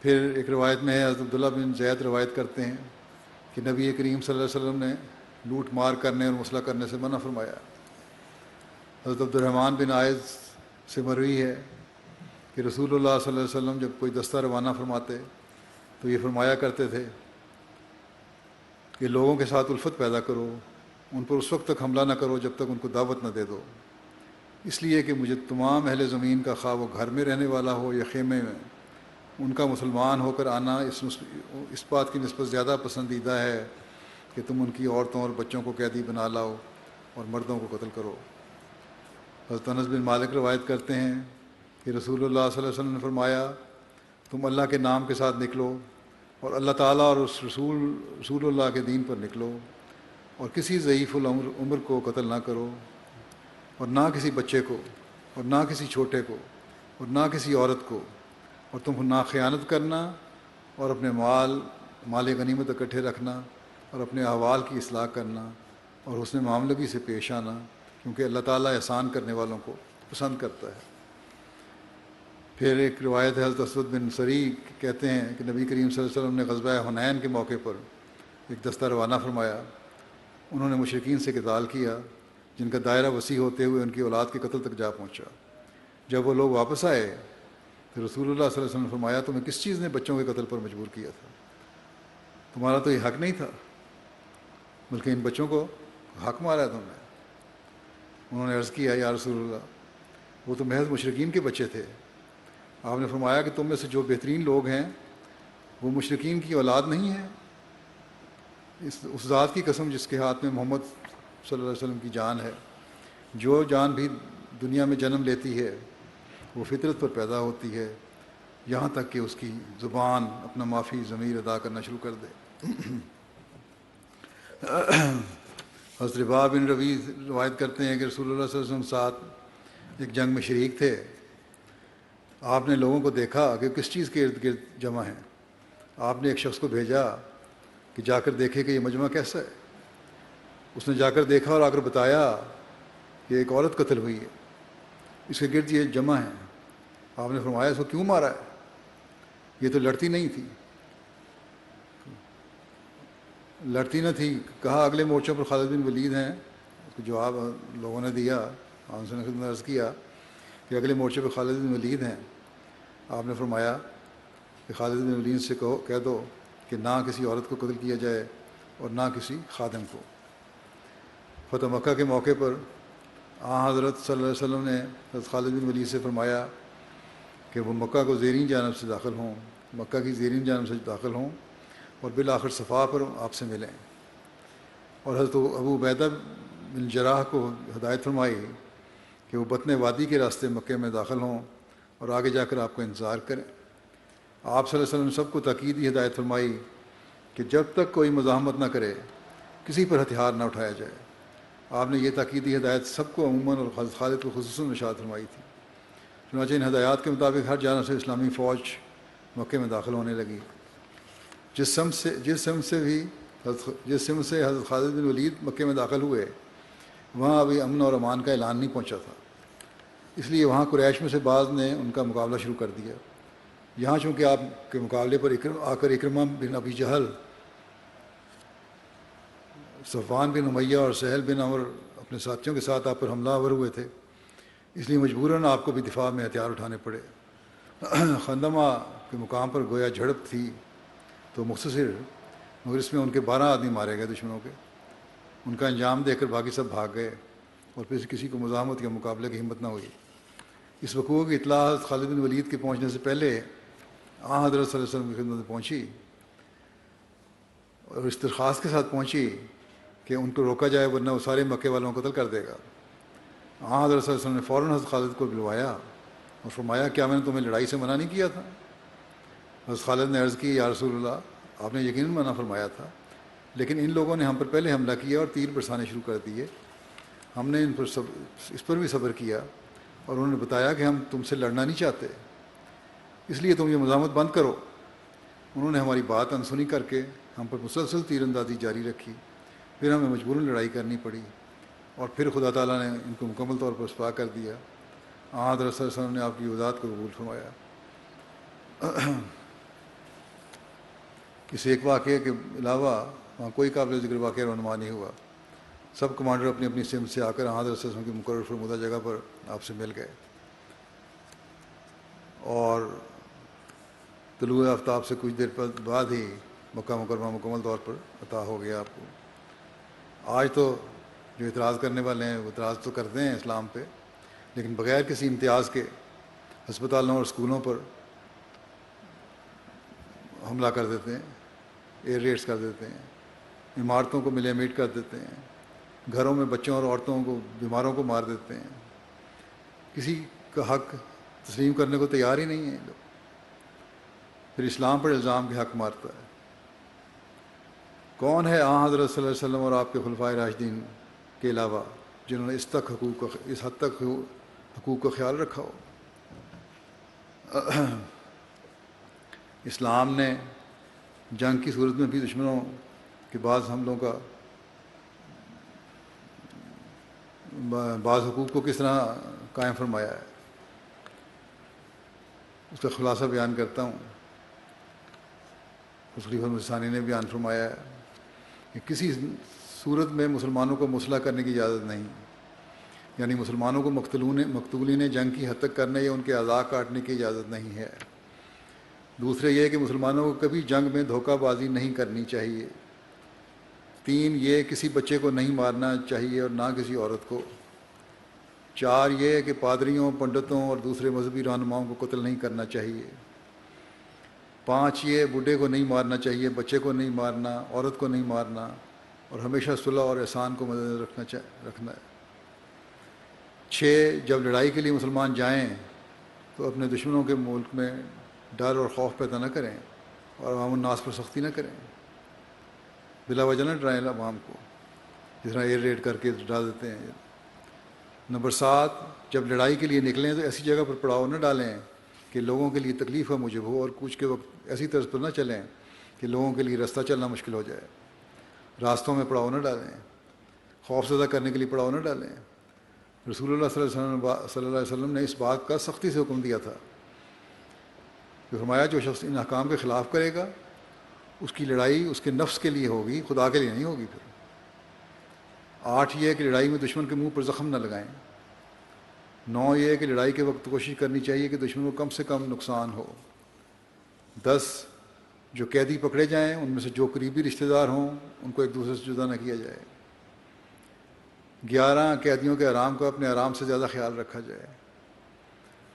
پھر ایک روایت میں ہے، حضرت عبداللہ بن زید روایت کرتے ہیں کہ نبی کریم صلی اللہ علیہ وسلم نے لوٹ مار کرنے اور مسئلہ کرنے سے منع فرمایا۔ حضرت عبد الرحمن بن عائض سے مروی ہے کہ رسول اللہ صلی اللہ علیہ وسلم جب کوئی دستہ روانہ فرماتے تو یہ فرمایا کرتے تھے کہ لوگوں کے ساتھ الفت پیدا کرو، ان پر اس وقت تک حملہ نہ کرو جب تک ان کو دعوت نہ دے دو، اس لیے کہ مجھے تمام اہل زمین کا، خواہ وہ گھر میں رہنے والا ہو یا خیمے میں، ان کا مسلمان ہو کر آنا اس بات کی نسبت زیادہ پسندیدہ ہے کہ تم ان کی عورتوں اور بچوں کو قیدی بنا لاؤ اور مردوں کو قتل کرو۔ حضرت انس بن مالک روایت کرتے ہیں کہ رسول اللہ صلی اللہ علیہ وسلم نے فرمایا، تم اللہ کے نام کے ساتھ نکلو اور اللہ تعالیٰ اور اس رسول اللہ کے دین پر نکلو، اور کسی ضعیف العمر کو قتل نہ کرو، اور نہ کسی بچے کو، اور نہ کسی چھوٹے کو، اور نہ کسی عورت کو، اور تم نہ خیانت کرنا، اور اپنے مال غنیمت اکٹھے رکھنا، اور اپنے احوال کی اصلاح کرنا، اور حسن معاملگی سے پیش آنا، کیونکہ اللہ تعالیٰ احسان کرنے والوں کو پسند کرتا ہے۔ پھر ایک روایت ہے، حضرت اسود بن سری کہتے ہیں کہ نبی کریم صلی اللہ علیہ وسلم نے غزوہ حنین کے موقع پر ایک دستہ روانہ فرمایا۔ انہوں نے مشرکین سے قتال کیا جن کا دائرہ وسیع ہوتے ہوئے ان کی اولاد کے قتل تک جا پہنچا۔ جب وہ لوگ واپس آئے تو رسول اللہ صلی اللہ علیہ وسلم نے فرمایا، تمہیں کس چیز نے بچوں کے قتل پر مجبور کیا تھا؟ تمہارا تو یہ حق نہیں تھا، بلکہ ان بچوں کو حق مارا ہے تم نے۔ انہوں نے عرض کیا، یا رسول اللہ، وہ تو محض مشرکین کے بچے تھے۔ آپ نے فرمایا کہ تم میں سے جو بہترین لوگ ہیں وہ مشرکین کی اولاد نہیں ہیں۔ اس ذات کی قسم جس کے ہاتھ میں محمد صلی اللہ علیہ وسلم کی جان ہے، جو جان بھی دنیا میں جنم لیتی ہے وہ فطرت پر پیدا ہوتی ہے، یہاں تک کہ اس کی زبان اپنا معافی ضمیر ادا کرنا شروع کر دے۔ حضرت رباح بن ربیع روایت کرتے ہیں کہ رسول اللہ صلی اللہ علیہ وسلم ساتھ ایک جنگ میں شریک تھے۔ آپ نے لوگوں کو دیکھا کہ کس چیز کے ارد گرد جمع ہیں۔ آپ نے ایک شخص کو بھیجا کہ جا کر دیکھے کہ یہ مجمع کیسا ہے۔ اس نے جا کر دیکھا اور آ کر بتایا کہ ایک عورت قتل ہوئی ہے، اس کے گرد یہ جمع ہیں۔ آپ نے فرمایا، اس کو کیوں مارا ہے؟ یہ تو لڑتی نہیں تھی۔ لڑتی نہ تھی، کہا اگلے مورچوں پر خالد بن ولید ہیں۔ اس کو جواب لوگوں نے دیا، آپ نے خود عرض کیا کہ اگلے مورچے پر خالد بن ولید ہیں۔ آپ نے فرمایا کہ خالد بن ولید سے کہہ دو کہ نہ کسی عورت کو قتل کیا جائے اور نہ کسی خادم کو۔ فتح مکہ کے موقع پر حضرت صلی اللہ علیہ وسلم نے حضرت خالد بن ولید سے فرمایا کہ وہ مکہ کو زیرین جانب سے داخل ہوں، مکہ کی زیرین جانب سے داخل ہوں اور بالآخر صفا پر آپ سے ملیں۔ اور حضرت ابو عبیدہ بن جراح کو ہدایت فرمائی کہ وہ بطن وادی کے راستے مکے میں داخل ہوں اور آگے جا کر آپ کو انتظار کریں۔ آپ صلی اللہ علیہ وسلم نے سب کو تاکیدی ہدایت فرمائی کہ جب تک کوئی مزاحمت نہ کرے کسی پر ہتھیار نہ اٹھایا جائے۔ آپ نے یہ تاکیدی ہدایت سب کو عموماً اور حضرت خالد کو خصوصاً ارشاد فرمائی تھی۔ چنانچہ ان ہدایات کے مطابق ہر جانب سے اسلامی فوج مکے میں داخل ہونے لگی۔ جس سمت سے حضرت خالد بن ولید مکے میں داخل ہوئے وہاں ابھی امن اور امان کا اعلان نہیں پہنچا تھا، اس لیے وہاں قریش میں سے بعض نے ان کا مقابلہ شروع کر دیا۔ یہاں چونکہ آپ کے مقابلے پر آ کر اکرمہ بن ابی جہل، صفوان بن امیہ اور سہل بن عمر اپنے ساتھیوں کے ساتھ آپ پر حملہ آور ہوئے تھے، اس لیے مجبوراً آپ کو بھی دفاع میں ہتھیار اٹھانے پڑے۔ خندمہ کے مقام پر گویا جھڑپ تھی تو مختصر، مگر اس میں ان کے 12 آدمی مارے گئے دشمنوں کے۔ ان کا انجام دیکھ کر باقی سب بھاگ گئے اور پھر کسی کو مزاحمت یا مقابلے کی ہمت نہ ہوئی۔ اس وقوع کی اطلاع حضرت خالد بن ولید کے پہنچنے سے پہلے حضرت صلی اللہ علیہ وسلم کی خدمت میں پہنچی اور اس درخواست کے ساتھ پہنچی کہ ان کو روکا جائے ورنہ وہ سارے مکے والوں کو قتل کر دے گا۔ حضرت صلی اللہ علیہ وسلم نے فوراً حضرت خالد کو بلوایا اور فرمایا، کیا میں نے تمہیں لڑائی سے منع نہیں کیا تھا؟ حضرت خالد نے عرض کی، یا رسول اللہ، آپ نے یقیناً منع فرمایا تھا، لیکن ان لوگوں نے ہم پر پہلے حملہ کیا اور تیر برسانے شروع کر دیے۔ ہم نے اس پر بھی صبر کیا اور انہوں نے بتایا کہ ہم تم سے لڑنا نہیں چاہتے، اس لیے تم یہ مزاحمت بند کرو۔ انہوں نے ہماری بات انسنی کر کے ہم پر مسلسل تیر اندازی جاری رکھی، پھر ہمیں مجبوراً لڑائی کرنی پڑی اور پھر خدا تعالیٰ نے ان کو مکمل طور پر رسوا کر دیا۔ حضرت صلی اللہ علیہ وسلم نے آپ کی وضاحت کو قبول فرمایا۔ اس ایک واقعے کے علاوہ وہاں کوئی قابل ذکر واقعہ رونما نہیں ہوا. سب کمانڈر اپنی اپنی سمت سے آ کر حضرت صلی اللہ علیہ وسلم کی مقرر فرمودہ جگہ پر آپ سے مل گئے اور طلوع آفتاب سے کچھ دیر بعد ہی مکہ مکرمہ مکمل طور پر عطا ہو گیا آپ کو. آج تو جو اعتراض کرنے والے ہیں وہ اعتراض تو کرتے ہیں اسلام پہ، لیکن بغیر کسی امتیاز کے ہسپتالوں اور اسکولوں پر حملہ کر دیتے ہیں، ایئر ریڈز کر دیتے ہیں، عمارتوں کو ملے میٹ کر دیتے ہیں، گھروں میں بچوں اور عورتوں کو بیماروں کو مار دیتے ہیں. کسی کا حق تسلیم کرنے کو تیار ہی نہیں ہیں لوگ. پھر اسلام پر الزام کے حق مارتا ہے. کون ہے حضرت صلی اللہ علیہ وسلم اور آپ کے خلفائے راشدین کے علاوہ جنہوں نے اس حد تک حقوق کا خیال رکھا ہو؟ اسلام نے جنگ کی صورت میں بھی دشمنوں کے بعض حملوں کا بعض حقوق کو کس طرح قائم فرمایا ہے، اس کا خلاصہ بیان کرتا ہوں. خلیفہ مسیح ثانی نے بیان فرمایا ہے کہ کسی صورت میں مسلمانوں کو مسلح کرنے کی اجازت نہیں، یعنی مسلمانوں کو مقتولین جنگ کی حد تک کرنے یا ان کے اعضاء کاٹنے کی اجازت نہیں ہے. دوسرے یہ کہ مسلمانوں کو کبھی جنگ میں دھوکہ بازی نہیں کرنی چاہیے. 3 یہ کسی بچے کو نہیں مارنا چاہیے اور نہ کسی عورت کو. 4 یہ کہ پادریوں، پنڈتوں اور دوسرے مذہبی رہنماؤں کو قتل نہیں کرنا چاہیے. 5 یہ بوڑھے کو نہیں مارنا چاہیے، بچے کو نہیں مارنا، عورت کو نہیں مارنا، اور ہمیشہ صلح اور احسان کو مد نظر رکھنا ہے. 6 جب لڑائی کے لیے مسلمان جائیں تو اپنے دشمنوں کے ملک میں ڈر اور خوف پیدا نہ کریں اور عوام الناس پر سختی نہ کریں. بلا وجہ نہ ڈرائیں عوام کو، جس طرح ایئر ریڈ کر کے ڈرا دیتے ہیں. نمبر 7 جب لڑائی کے لیے نکلیں تو ایسی جگہ پر پڑاؤ نہ ڈالیں کہ لوگوں کے لیے تکلیف کا موجب ہو، اور کوچ کے وقت ایسی طرز پر نہ چلیں کہ لوگوں کے لیے راستہ چلنا مشکل ہو جائے. راستوں میں پڑاؤ نہ ڈالیں، خوف زدہ کرنے کے لیے پڑاؤ نہ ڈالیں. رسول اللہ صلی اللہ علیہ وسلم نے اس بات کا سختی سے حکم دیا تھا کہ فرمایا جو شخص ان احکام کے خلاف کرے گا اس کی لڑائی اس کے نفس کے لیے ہوگی، خدا کے لیے نہیں ہوگی. پھر 8 یہ کہ لڑائی میں دشمن کے منہ پر زخم نہ لگائیں. 9 یہ کہ لڑائی کے وقت کوشش کرنی چاہیے کہ دشمن کو کم سے کم نقصان ہو. 10 جو قیدی پکڑے جائیں ان میں سے جو قریبی رشتہ دار ہوں ان کو ایک دوسرے سے جدا نہ کیا جائے. 11 قیدیوں کے آرام کا اپنے آرام سے زیادہ خیال رکھا جائے.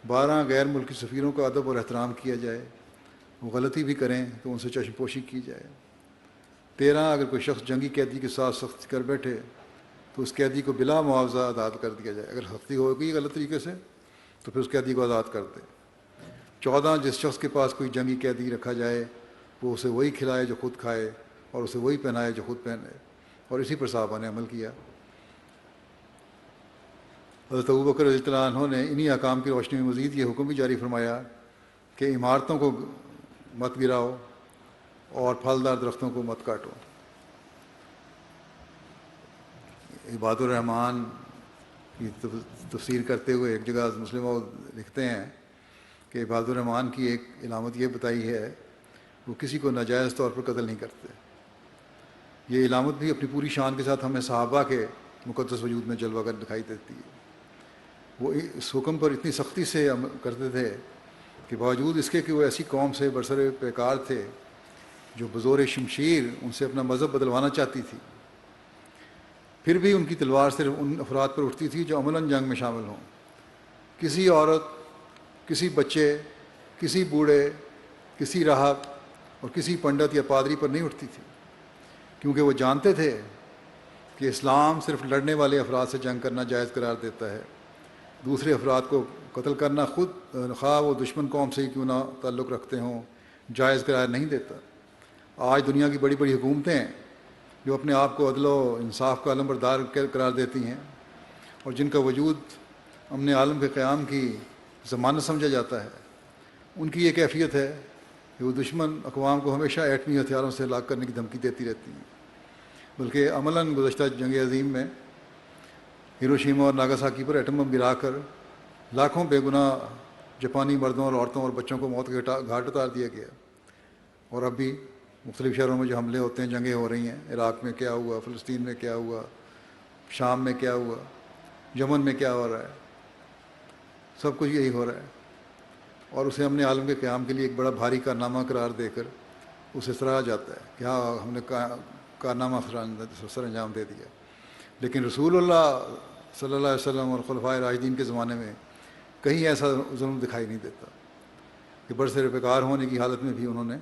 12 غیر ملکی سفیروں کا ادب اور احترام کیا جائے، وہ غلطی بھی کریں تو ان سے چشم پوشی کی جائے. 13 اگر کوئی شخص جنگی قیدی کے ساتھ سختی کر بیٹھے تو اس قیدی کو بلا معاوضہ آزاد کر دیا جائے. اگر سختی ہوگی غلط طریقے سے تو پھر اس قیدی کو آزاد کر دے. 14 جس شخص کے پاس کوئی جنگی قیدی رکھا جائے وہ اسے وہی کھلائے جو خود کھائے اور اسے وہی پہنائے جو خود پہنے، اور اسی پر صحابہ نے عمل کیا. حضرت ابوبکر رضی اللہ عنہ نے انہی احکام کی روشنی میں مزید یہ حکم بھی جاری فرمایا کہ عمارتوں کو مت گراؤ اور پھلدار درختوں کو مت کاٹو. عباد الرحمن کی تفسیر کرتے ہوئے ایک جگہ مسلم لکھتے ہیں کہ عباد الرحمن کی ایک علامت یہ بتائی ہے وہ کسی کو ناجائز طور پر قتل نہیں کرتے. یہ علامت بھی اپنی پوری شان کے ساتھ ہمیں صحابہ کے مقدس وجود میں جلوہ گر دکھائی دیتی ہے. وہ اس حکم پر اتنی سختی سے کرتے تھے کہ باوجود اس کے کہ وہ ایسی قوم سے برسر پیکار تھے جو بزور شمشیر ان سے اپنا مذہب بدلوانا چاہتی تھی، پھر بھی ان کی تلوار صرف ان افراد پر اٹھتی تھی جو عملاً جنگ میں شامل ہوں. کسی عورت، کسی بچے، کسی بوڑھے، کسی راہب اور کسی پنڈت یا پادری پر نہیں اٹھتی تھی، کیونکہ وہ جانتے تھے کہ اسلام صرف لڑنے والے افراد سے جنگ کرنا جائز قرار دیتا ہے. دوسرے افراد کو قتل کرنا خود خواہ وہ دشمن قوم سے ہی کیوں نہ تعلق رکھتے ہوں جائز قرار نہیں دیتا. آج دنیا کی بڑی بڑی حکومتیں جو اپنے آپ کو عدل و انصاف کا علمبردار قرار دیتی ہیں اور جن کا وجود امن عالم کے قیام کی ضمانت سمجھا جاتا ہے، ان کی یہ کیفیت ہے کہ وہ دشمن اقوام کو ہمیشہ ایٹمی ہتھیاروں سے ہلاک کرنے کی دھمکی دیتی رہتی ہیں. بلکہ عملاً گزشتہ جنگ عظیم میں ہیروشیما اور ناگاساکی پر ایٹم بم گرا کر لاکھوں بے گناہ جاپانی مردوں اور عورتوں اور بچوں کو موت کے گھاٹ اتار دیا گیا، اور اب بھی مختلف شہروں میں جو حملے ہوتے ہیں، جنگیں ہو رہی ہیں، عراق میں کیا ہوا، فلسطین میں کیا ہوا، شام میں کیا ہوا، یمن میں کیا ہو رہا ہے، سب کچھ یہی ہو رہا ہے، اور اسے ہم نے عالم کے قیام کے لیے ایک بڑا بھاری کارنامہ قرار دے کر اسے سراہا جاتا ہے کہ ہاں ہم نے کارنامہ سر انجام دے دیا. لیکن رسول اللہ صلی اللہ علیہ وسلم اور خلفائے راشدین کے زمانے میں کہیں ایسا ظلم دکھائی نہیں دیتا کہ برسر پیکار ہونے کی حالت میں بھی انہوں نے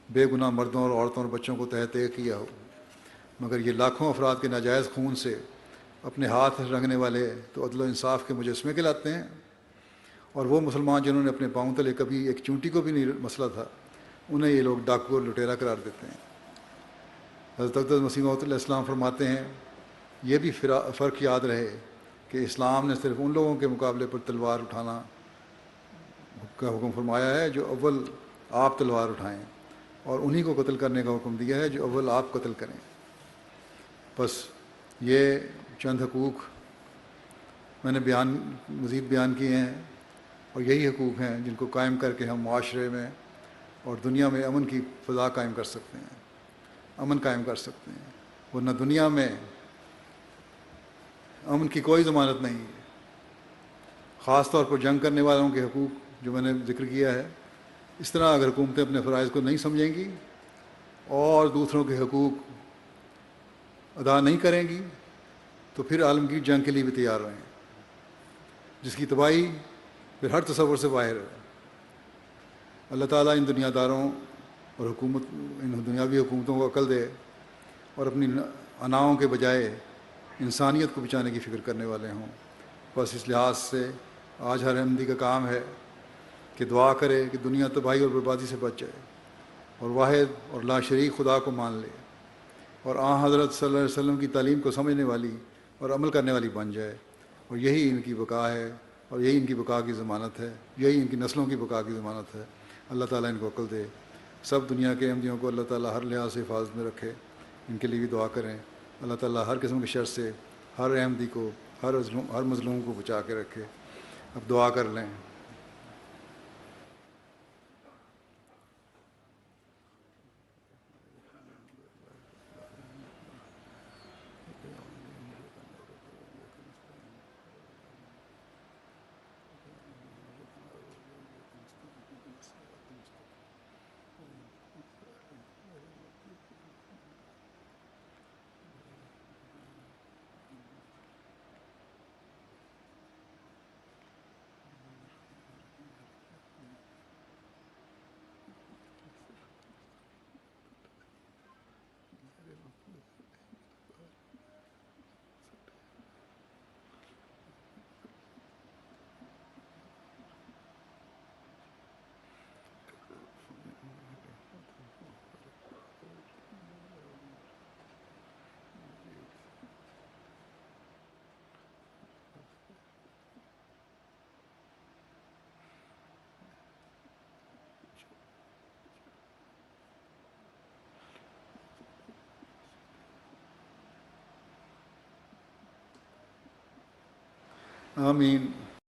بے گناہ مردوں اور عورتوں اور بچوں کو تہہ تیغ کیا ہو. مگر یہ لاکھوں افراد کے ناجائز خون سے اپنے ہاتھ رنگنے والے تو عدل و انصاف کے مجسمے کہلاتے ہیں، اور وہ مسلمان جنہوں نے اپنے پاؤں تلے کبھی ایک چونٹی کو بھی نہیں مسئلہ تھا، انہیں یہ لوگ ڈاکو اور لٹیرا قرار دیتے ہیں. حضرت اقدس مسیح موعود علیہ السلام فرماتے ہیں یہ بھی فرق یاد رہے کہ اسلام نے صرف ان لوگوں کے مقابلے پر تلوار اٹھانا کا حکم فرمایا ہے جو اول آپ تلوار اٹھائیں، اور انہی کو قتل کرنے کا حکم دیا ہے جو اول آپ قتل کریں. بس یہ چند حقوق میں نے مزید بیان کیے ہیں، اور یہی حقوق ہیں جن کو قائم کر کے ہم معاشرے میں اور دنیا میں امن کی فضا قائم کر سکتے ہیں، امن قائم کر سکتے ہیں. ورنہ دنیا میں امن کی کوئی ضمانت نہیں ہے. خاص طور پر جنگ کرنے والوں کے حقوق جو میں نے ذکر کیا ہے، اس طرح اگر حکومتیں اپنے فرائض کو نہیں سمجھیں گی اور دوسروں کے حقوق ادا نہیں کریں گی تو پھر عالمگیر جنگ کے لیے بھی تیار رہیں، جس کی تباہی پھر ہر تصور سے باہر ہے. اللہ تعالیٰ ان دنیا داروں اور ان دنیاوی حکومتوں کو عقل دے اور اپنی اناؤں کے بجائے انسانیت کو بچانے کی فکر کرنے والے ہوں. بس اس لحاظ سے آج ہر احمدی کا کام ہے کہ دعا کرے کہ دنیا تباہی اور بربادی سے بچ جائے اور واحد اور لا شریک خدا کو مان لے اور حضرت صلی اللہ علیہ وسلم کی تعلیم کو سمجھنے والی اور عمل کرنے والی بن جائے. اور یہی ان کی بقا ہے، اور یہی ان کی بقا کی ضمانت ہے، یہی ان کی نسلوں کی بقا کی ضمانت ہے. اللہ تعالیٰ ان کو عقل دے. سب دنیا کے احمدیوں کو اللہ تعالیٰ ہر لحاظ سے حفاظت میں رکھے. ان کے لیے بھی دعا کریں. اللہ تعالیٰ ہر قسم کی شر سے ہر احمدی کو، ہر مظلوم کو بچا کے رکھے. اب دعا کر لیں. آمین.